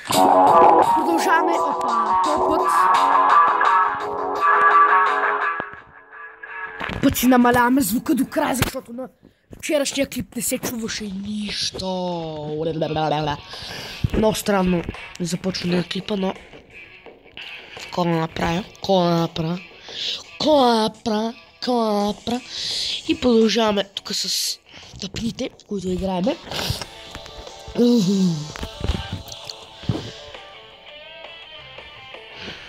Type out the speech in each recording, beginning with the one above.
Продължаваме. Опа, този път си намаляваме звука до края, защото на вчерашния клип не се чуваше нищо. Много странно започване на клипа, но какво да направя. И продължаваме тук с тъпните, които играеме.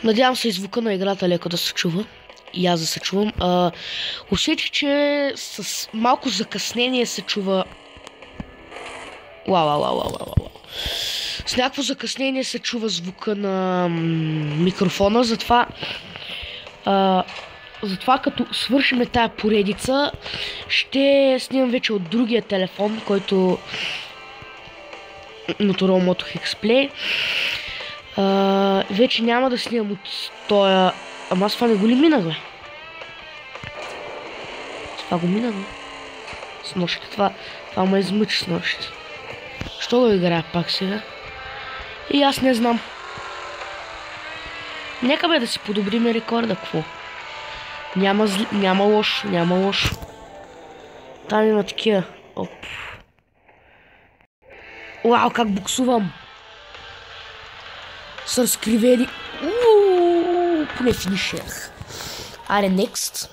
Надявам се и звука на играта леко да се чува. И аз да се чувам. Усетих, че с малко закъснение се чува... С някакво закъснение се чува звука на микрофона, затова като свършиме тая поредица, ще снимам вече от другия телефон, който Motorola Moto X Play. Вече няма да снимам от тоя... Ама аз това не го ли минах, бе? Това го минах, бе? С нощите. Това ме измъчи с нощите. Що го играя пак сега? И аз не знам. Нека бе да си подобрим рекорда, какво? Няма лошо. Там има такива. Оп. Уау, как буксувам! С разкривени. Поне финишех. Аре, next.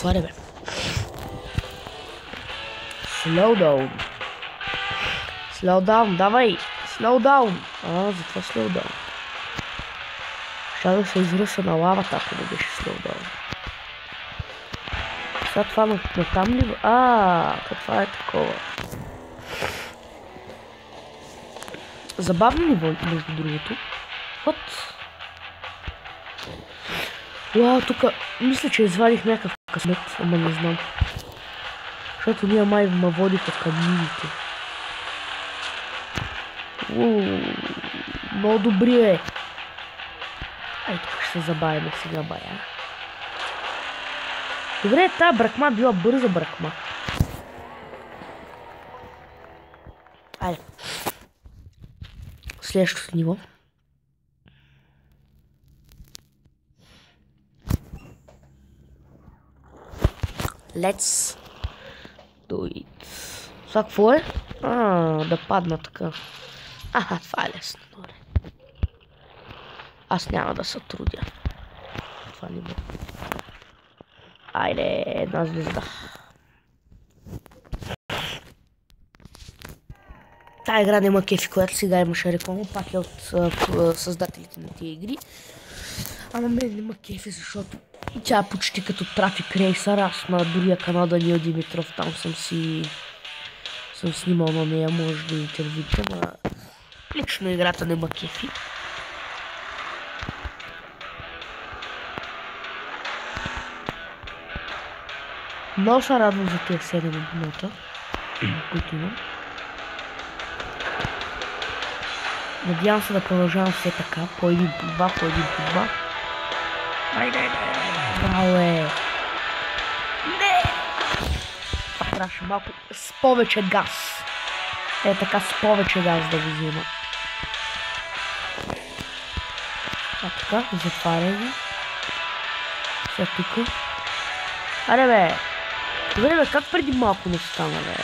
Аре, бе. Slow down, давай. Slow down. Затова slow down. Ще да се изръса на лавата, ако не беше slow down. Сега това на там ли? Това е такова. Забавно ниво, между другото. Вот. Уау, тук мисля, че извадих някакъв късмет, ама не знам. Защото ние май ме водиха към мините. Много добри е. Ай, тук ще се забавим сега, бая. Добре, тази бракма била бърза бракма. Айде. Следващото ниво. Let's do it. Това какво е? Да падна така. Това е лесно. Добре. Аз няма да се трудя. Това ниво. Айде, една звезда. Тая игра нема кефи, която сега имаше реклама, пак е от създателите на тия игри. Ама мен нема кефи, защото тя е почти като Traffic Racer. Аз на другия канал Даниил Димитров, там съм снимал на нея, може да интервюте, но лично играта нема кефи. Много се радвам за тези 7 минута, които имам. Надявам се да продължавам все така, по един по два. Браво е! Не! Това трябваше малко с повече газ. Така с повече газ да го взема. Така, затваряй го. Сега тук. Аре бе! Добре бе, как преди малко не стана, бе?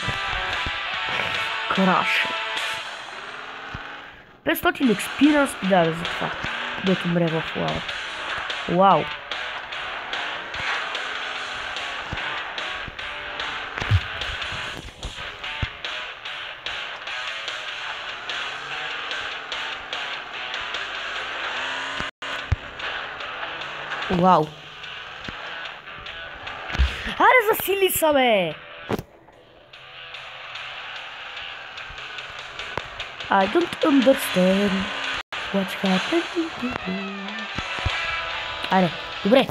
Крашът. 500 експириенс ми даде за това, дето мре в лавата. Вау! Вау! Аре, засили са, бе! I don't understand what's happening to me. Айде, добре.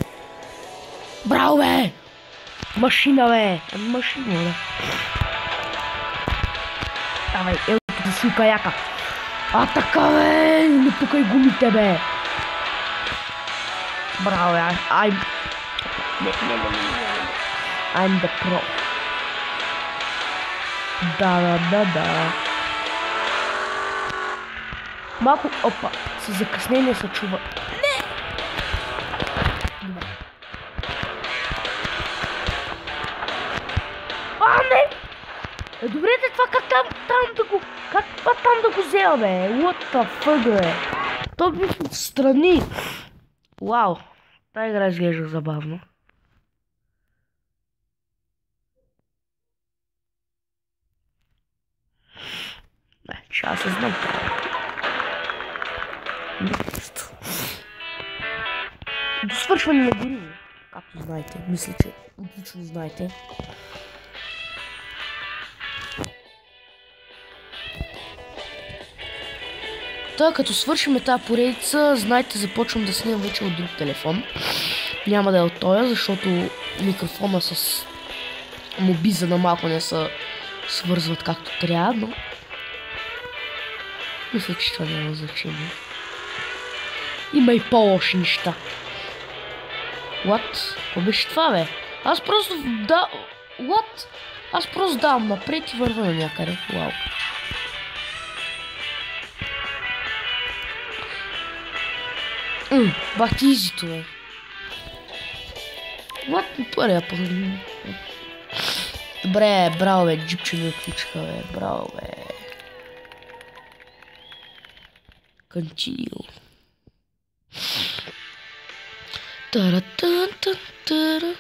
Браво, бе! Машина, бе! Машина, бе! Давай, ето ти силка яка. Така, бе! Не пукай гумите, бе! Браво, бе! Ай! Не. I'm the pro. Да. Малко, опа, с закъснение се чува. Не! Добре. Не! Добре, това как там да го взема, бе? What the fuck, бе? То би в страни. Вау, тази игра изглежда забавно. Не, че аз се знам това. До свършване на гориво, както знаете. Мисля, че отлично знаете. Та, като свършим тази поредица, знаете, започвам да снимам вече от друг телефон. Няма да е от този, защото микрофона с мобиза на малко не се свързват както трябва, но мисля, че това няма значение. Има и по-лоши неща. What? Какво беше това, бе? Аз просто What? Аз просто давам напред и вървя на някъде. Вау. Бах ти изито, бе. What? Първия път. Добре, браво, бе. Джипче ми отключиха, бе. Браво, бе. Continue. Тара-тан-тан-тара.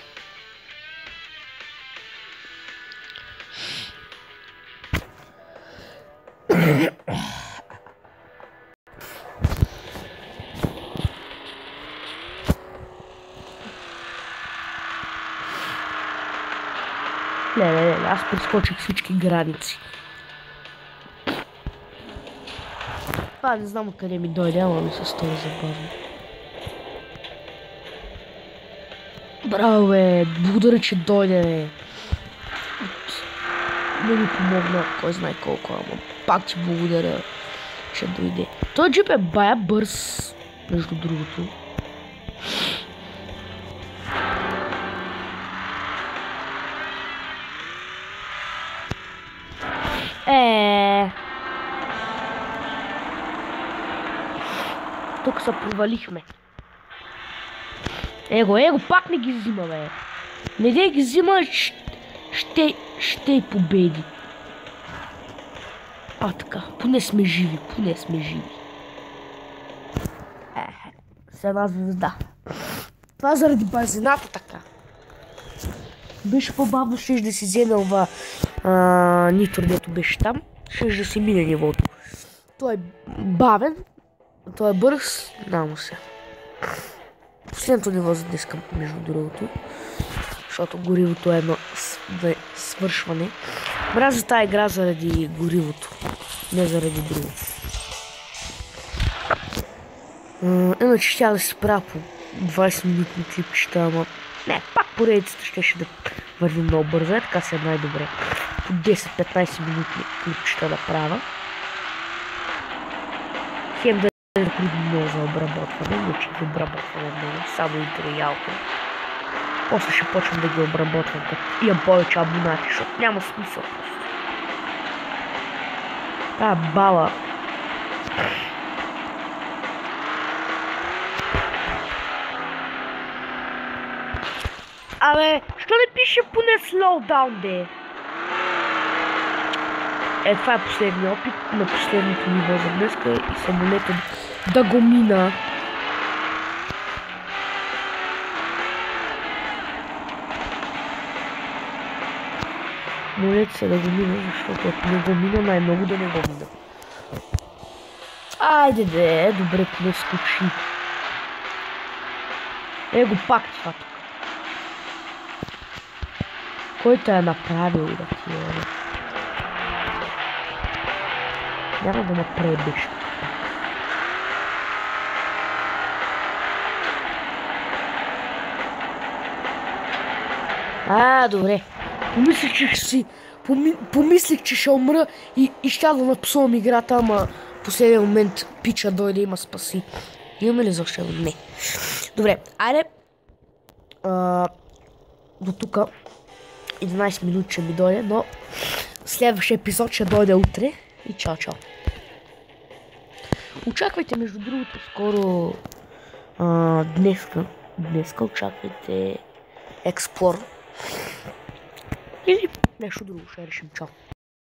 Не, аз прескочих всички граници. Това не знам откъде ми дойде, ама ми се стори забавно. Браво, бе, благодаря, че дойде, бе. Не ми помогна, кой знае колко, ама пак ти благодаря, че дойде. Той джип е бая бърз, между другото. Тук се провалихме. Его, пак не ги взима, бе. Не дей ги взима, ще и победи. Така, поне сме живи. С една звезда. Това заради бързината така. Беше по-бавно, щеш да си вземе ова нитро, дето беше там. Щеш да си мине нивото. Той е бавен, той е бърз, намо се. Последното ниво за днеска, между другото. Защото горивото е едно свършване. Мразя тази игра заради горивото, не заради друго. Иначе ще да се правя по 20 минутни клипчета, ама не, пак поредицата ще да върви много бързо, така се е най-добре. По 10-15 минутни клипчета да правя. Хем да е много за обработване, не че ги обработваме много, само интро и ауто. После ще почвам да ги обработвам, като имам повече абонати, защото няма смисъл просто. Бала. Абе, що не пише поне slowdown, де? Това е последния опит на последното ниво за днеска и самолета да го мина. Молете се да го мина, защото ако не го мина, най-много да не го мина. Айде де, добре, поне скучи. Его пак това тук. Който е направил да ти е. Няма да ме пребеш. Добре. Помислих, че ще умра и ще да напсувам играта, ама в последния момент пича дойде и ма спаси. Имаме ли защо? Не. Добре, айде. До тука. 11 минути ще ми дойде, но следващия епизод ще дойде утре и чао. Очаквайте, между другото, скоро днеска очаквайте Explore или нещо друго, ще решим. Чао.